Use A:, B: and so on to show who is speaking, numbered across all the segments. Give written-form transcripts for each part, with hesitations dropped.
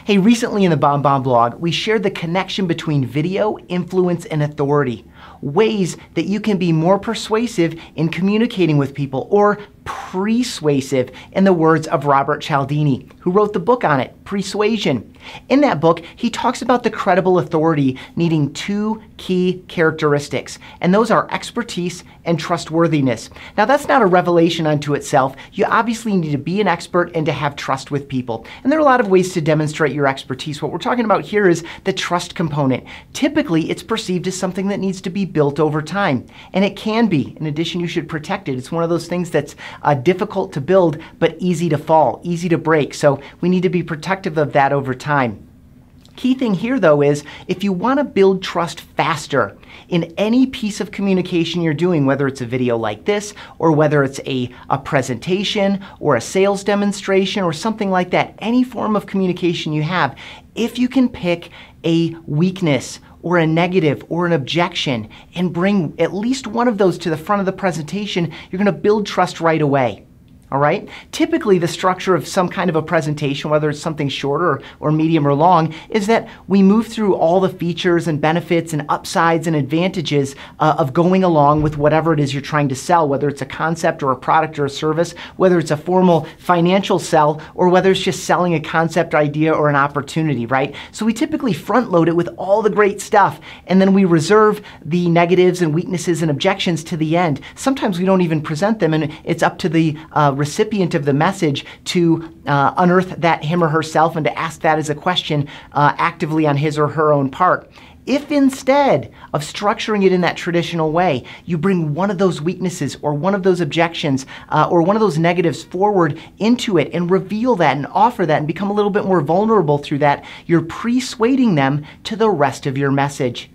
A: Hey, recently in the Bomb blog, we shared the connection between video, influence, and authority. Ways that you can be more persuasive in communicating with people, or pre-suasive in the words of Robert Cialdini, who wrote the book on it, Pre-Suasion. In that book, he talks about the credible authority needing two key characteristics, and those are expertise and trustworthiness. Now, that's not a revelation unto itself. You obviously need to be an expert and to have trust with people. And there are a lot of ways to demonstrate your expertise. What we're talking about here is the trust component. Typically, it's perceived as something that needs to be built over time, and it can be. In addition, you should protect it. It's one of those things that's difficult to build, but easy to fall, easy to break. So we need to be protective of that over time. Key thing here, though, is if you want to build trust faster in any piece of communication you're doing, whether it's a video like this, or whether it's a presentation or a sales demonstration or something like that, any form of communication you have, if you can pick a weakness or a negative or an objection and bring at least one of those to the front of the presentation, you're going to build trust right away. All right? Typically, the structure of some kind of a presentation, whether it's something shorter or medium or long, is that we move through all the features and benefits and upsides and advantages of going along with whatever it is you're trying to sell, whether it's a concept or a product or a service, whether it's a formal financial sell, or whether it's just selling a concept idea or an opportunity, right? So we typically front load it with all the great stuff, and then we reserve the negatives and weaknesses and objections to the end. Sometimes we don't even present them, and it's up to the recipient of the message to unearth that him or herself and to ask that as a question actively on his or her own part. If instead of structuring it in that traditional way, you bring one of those weaknesses or one of those objections or one of those negatives forward into it and reveal that and offer that and become a little bit more vulnerable through that, you're persuading them to the rest of your message.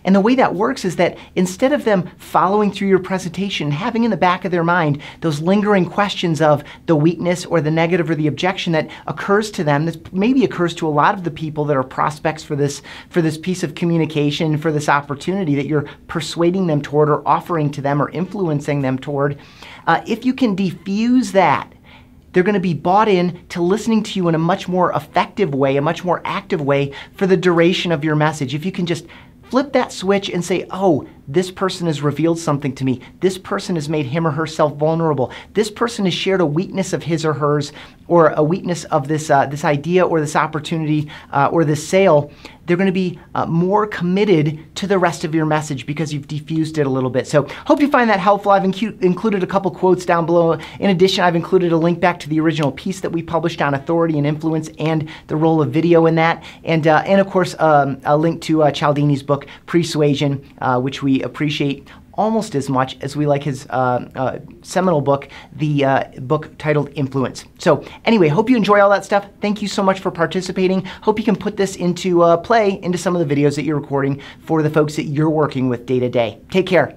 A: And the way that works is that instead of them following through your presentation, having in the back of their mind those lingering questions of the weakness or the negative or the objection that occurs to them, that maybe occurs to a lot of the people that are prospects for this piece of communication, for this opportunity that you're persuading them toward or offering to them or influencing them toward, if you can diffuse that, they're going to be bought in to listening to you in a much more effective way, a much more active way for the duration of your message. If you can just flip that switch and say, oh, this person has revealed something to me. This person has made him or herself vulnerable. This person has shared a weakness of his or hers, or a weakness of this idea or this opportunity or this sale. They're going to be more committed to the rest of your message because you've diffused it a little bit. So hope you find that helpful. I've included a couple quotes down below. In addition, I've included a link back to the original piece that we published on authority and influence and the role of video in that. And of course, a link to Cialdini's book, Pre-Suasion, which we appreciate almost as much as we like his seminal book, the book titled Influence. So anyway, hope you enjoy all that stuff. Thank you so much for participating. Hope you can put this into play into some of the videos that you're recording for the folks that you're working with day to day. Take care.